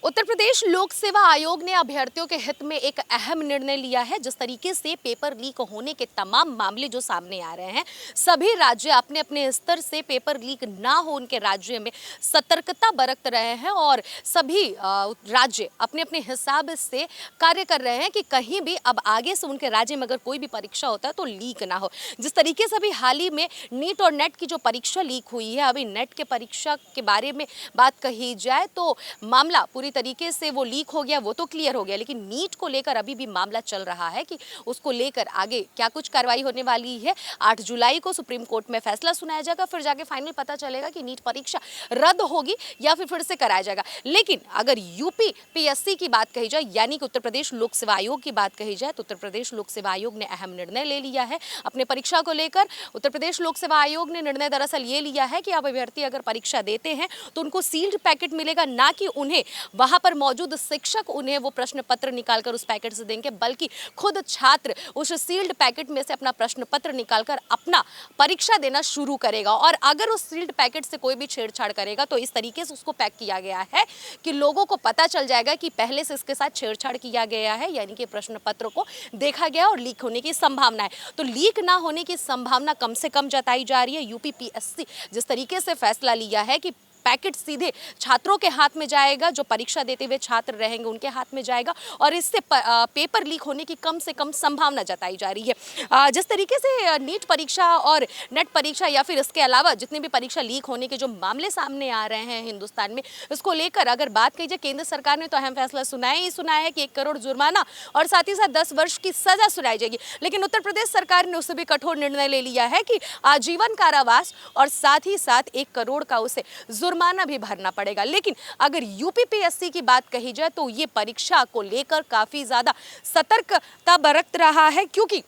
उत्तर प्रदेश लोक सेवा आयोग ने अभ्यर्थियों के हित में एक अहम निर्णय लिया है। जिस तरीके से पेपर लीक होने के तमाम मामले जो सामने आ रहे हैं, सभी राज्य अपने अपने स्तर से पेपर लीक ना हो उनके राज्य में सतर्कता बरत रहे हैं और सभी राज्य अपने अपने हिसाब से कार्य कर रहे हैं कि कहीं भी अब आगे से उनके राज्य में अगर कोई भी परीक्षा होता है तो लीक ना हो। जिस तरीके से अभी हाल ही में नीट और नेट की जो परीक्षा लीक हुई है, अभी नेट के परीक्षा के बारे में बात कही जाए तो मामला पूरी तरीके से वो लीक हो गया, वो तो क्लियर हो गया, लेकिन नीट को लेकर अभी भी मामला चल रहा है कि उसको लेकर आगे क्या कुछ कार्रवाई होने वाली है। 8 जुलाई को सुप्रीम कोर्ट में फैसला सुनाया जाएगा, फिर जाके फाइनल पता चलेगा कि नीट परीक्षा रद्द होगी या फिर से कराया जाएगा। लेकिन अगर यूपी पीएससी की बात कही जाए, यानी कि उत्तर प्रदेश लोक सेवा आयोग की बात कही जाए, तो उत्तर प्रदेश लोक सेवा आयोग ने अहम निर्णय ले लिया है अपने परीक्षा को लेकर। उत्तर प्रदेश लोक सेवा आयोग ने निर्णय दरअसल ये लिया है कि अब अभ्यर्थी अगर परीक्षा देते हैं तो उनको सील्ड पैकेट मिलेगा, ना कि उन्हें वहां पर मौजूद शिक्षक उन्हें वो प्रश्न पत्र निकालकर उस पैकेट से देंगे, बल्कि खुद छात्र उस सील्ड पैकेट में से अपना प्रश्न पत्र निकालकर अपना परीक्षा देना शुरू करेगा। और अगर उस सील्ड पैकेट से कोई भी छेड़छाड़ करेगा तो इस तरीके से उसको पैक किया गया है कि लोगों को पता चल जाएगा कि पहले से इसके साथ छेड़छाड़ किया गया है, यानी कि प्रश्न पत्र को देखा गया और लीक होने की संभावना है। तो लीक ना होने की संभावना कम से कम जताई जा रही है। यूपी पीएससी जिस तरीके से फैसला लिया है कि पैकेट सीधे छात्रों के हाथ में जाएगा, जो परीक्षा देते हुए छात्र रहेंगे उनके हाथ में जाएगा और इससे पेपर लीक होने की कम से कम संभावना जताई जा रही है। जिस तरीके से नीट परीक्षा और नेट परीक्षा या फिर इसके अलावा जितने भी परीक्षा लीक होने के जो मामले सामने आ रहे हैं हिंदुस्तान में, इसको लेकर अगर बात की जाए, केंद्र सरकार ने तो अहम फैसला सुनाया है कि 1 करोड़ जुर्माना और साथ ही साथ 10 वर्ष की सजा सुनाई जाएगी। लेकिन उत्तर प्रदेश सरकार ने उससे भी कठोर निर्णय ले लिया है कि आजीवन कारावास और साथ ही साथ 1 करोड़ का उसे जुर्माना भी भरना पड़ेगा। लेकिन अगर यूपी पीएससी की बात कही जाए तो ये परीक्षा को लेकर काफी ज्यादा सतर्कता बरत रहा है, क्योंकि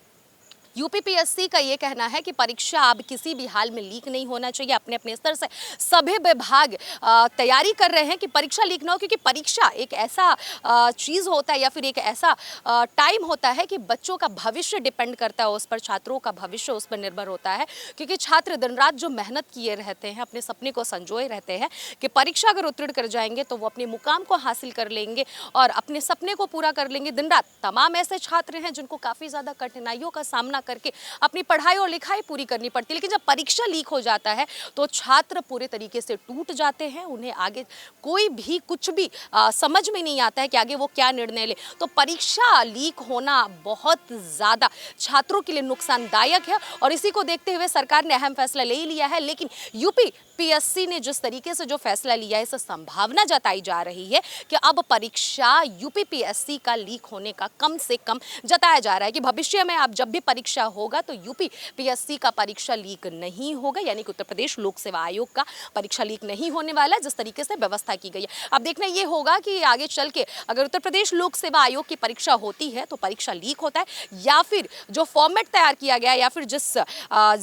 यूपीपीएससी का ये कहना है कि परीक्षा अब किसी भी हाल में लीक नहीं होना चाहिए। अपने अपने स्तर से सभी विभाग तैयारी कर रहे हैं कि परीक्षा लीक ना हो, क्योंकि परीक्षा एक ऐसा चीज़ होता है या फिर एक ऐसा टाइम होता है कि बच्चों का भविष्य डिपेंड करता है उस पर, छात्रों का भविष्य उस पर निर्भर होता है। क्योंकि छात्र दिन रात जो मेहनत किए रहते हैं, अपने सपने को संजोए रहते हैं कि परीक्षा अगर उत्तीर्ण कर जाएंगे तो वो अपने मुकाम को हासिल कर लेंगे और अपने सपने को पूरा कर लेंगे। दिन रात तमाम ऐसे छात्र हैं जिनको काफ़ी ज़्यादा कठिनाइयों का सामना करके अपनी पढ़ाई और लिखाई पूरी करनी पड़ती है। लेकिन जब परीक्षा लीक हो जाता है तो छात्र पूरे तरीके से टूट जाते हैं, उन्हें आगे कोई भी कुछ भी समझ में नहीं आता है कि आगे वो क्या निर्णय ले। तो परीक्षा लीक होना बहुत ज़्यादा छात्रों के लिए नुकसानदायक है और इसी को देखते हुए सरकार ने अहम फैसला ले लिया है। लेकिन यूपी पीएससी ने जिस तरीके से जो फैसला लिया है, इससे संभावना जताई जा रही है कि अब परीक्षा यूपी पीएससी का लीक होने का कम से कम जताया जा रहा है कि भविष्य में अब जब भी परीक्षा होगा तो यूपी पीएससी का परीक्षा लीक नहीं होगा, यानी कि उत्तर प्रदेश लोक सेवा आयोग का परीक्षा लीक नहीं होने वाला है, जिस तरीके से व्यवस्था की गई है। अब देखना ये होगा कि आगे चल के अगर उत्तर प्रदेश लोक सेवा आयोग की परीक्षा होती है तो परीक्षा लीक होता है या फिर जो फॉर्मेट तैयार किया गया या फिर जिस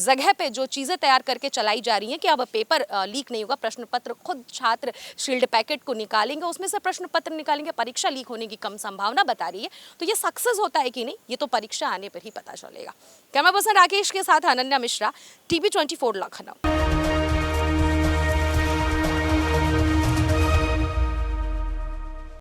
जगह पे जो चीज़ें तैयार करके चलाई जा रही हैं कि अब पेपर लीक नहीं होगा, प्रश्न पत्र खुद छात्र शील्ड पैकेट को निकालेंगे, उसमें से प्रश्न पत्र निकालेंगे, परीक्षा लीक होने की कम संभावना बता रही है। तो ये सक्सेस होता है कि नहीं, ये तो परीक्षा आने पर ही पता चलेगा। कैमरा पर्सन राकेश के साथ अनन्या मिश्रा, टीवी 24 लखनऊ।